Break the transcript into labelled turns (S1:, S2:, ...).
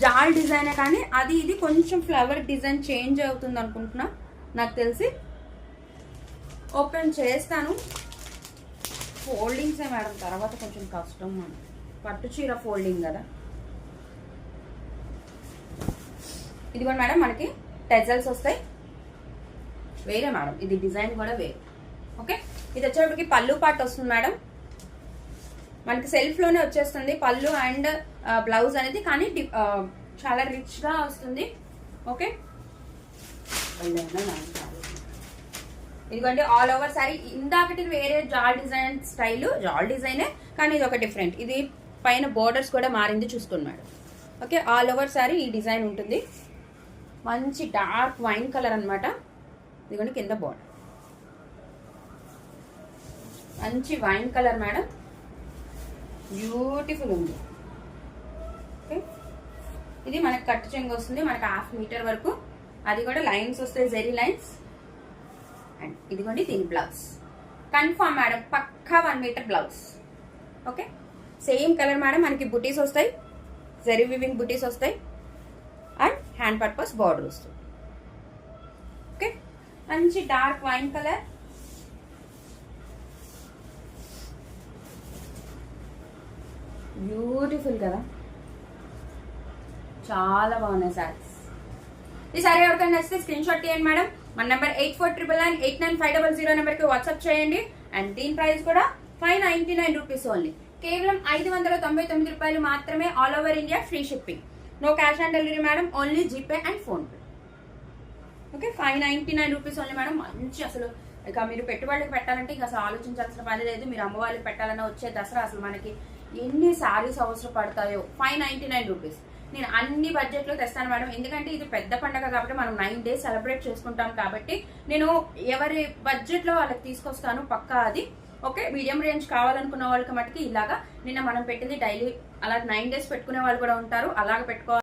S1: జాల్ డిజైనే కానీ అది ఇది కొంచెం ఫ్లవర్ డిజైన్ చేంజ్ అవుతుంది అనుకుంటున్నా నాకు తెలిసి. ఓపెన్ చేస్తాను. ఫోల్డింగ్సే మేడం, తర్వాత కొంచెం కష్టం మనం, పట్టు చీర ఫోల్డింగ్ కదా. ఇది కూడా మేడం మనకి టెజల్స్ వస్తాయి, వేరే మేడం ఇది డిజైన్ కూడా వేరే. ఓకే, ఇది వచ్చేటప్పటికి పళ్ళు పార్ట్ వస్తుంది మేడం, మనకి సెల్ఫ్ లోనే వచ్చేస్తుంది పళ్ళు అండ్ బ్లౌజ్ అనేది, కానీ చాలా రిచ్ గా వస్తుంది. ఓకే, ఇదిగోండి ఆల్ ఓవర్ సారీ. ఇందాకటి వేరే జాల్ డిజైన్ స్టైల్, జాల్ డిజైనే కానీ ఇది ఒక డిఫరెంట్. ఇది పైన బోర్డర్స్ కూడా మారింది చూసుకోండి madam. Okay, all over sorry ఈ డిజైన్ ఉంటుంది. మంచి డార్క్ వైన్ కలర్ అనమాట. ఇదిగోండి కింద బోర్డర్ మంచి వైన్ కలర్ మేడం, బ్యూటిఫుల్ ఉంది. ఓకే, ఇది మనకి కట్ చెంగు వస్తుంది, మనకి 1/2 మీటర్ వరకు. అది కూడా లైన్స్ వస్తాయి, జెరీ లైన్స్. అండ్ ఇదిగోండి దీని బ్లౌజ్ కన్ఫామ్ మేడం, పక్కా 1 metre blouse. Okay, same colour madam, మనకి బుటీస్ వస్తాయి, జెరీ వివింగ్ బుటీస్ వస్తాయి అండ్ హ్యాండ్ పర్పస్ బార్డర్ వస్తుంది. ఓకే, మంచి డార్క్ వైన్ కలర్. బ్యూటిఫుల్ కదా, చాలా బాగున్నాయి సారీస్. ఈ సారీ ఎవరికైనా నచ్చితే స్క్రీన్ షాట్ తీయండి మేడం. మన నెంబర్ 8499989500 నెంబర్కి వాట్సాప్ చేయండి. అండ్ దీని ప్రైస్ కూడా 599 రూపీస్ ఓన్లీ, కేవలం 599 రూపాయలు మాత్రమే. All over India free shipping, no cash on delivery madam, only GPay and PhonePe. Okay, 599 rupees only madam. మంచి అసలు ఇక మీరు పెట్టుబడికి పెట్టాలంటే ఇక అసలు ఆలోచించాల్సిన పని లేదు. మీరు అమ్మవాళ్ళకి పెట్టాలన్నా వచ్చే దసరా అసలు మనకి ఎన్ని సారీస్ అవసరం పడతాయో. 599 రూపీస్. నేను అన్ని బడ్జెట్లో తెస్తాను మేడం, ఎందుకంటే ఇది పెద్ద పండగ కాబట్టి మనం 9 days సెలబ్రేట్ చేసుకుంటాం కాబట్టి నేను ఎవరి బడ్జెట్లో వాళ్ళకి తీసుకొస్తాను పక్కా అది. ఓకే, మీడియం రేంజ్ కావాలనుకున్న వాళ్ళకి మటుకి ఇలాగా నిన్న మనం పెట్టింది డైలీ అలా 9 days పెట్టుకునే వాళ్ళు కూడా ఉంటారు, అలాగ పెట్టుకోవాలి.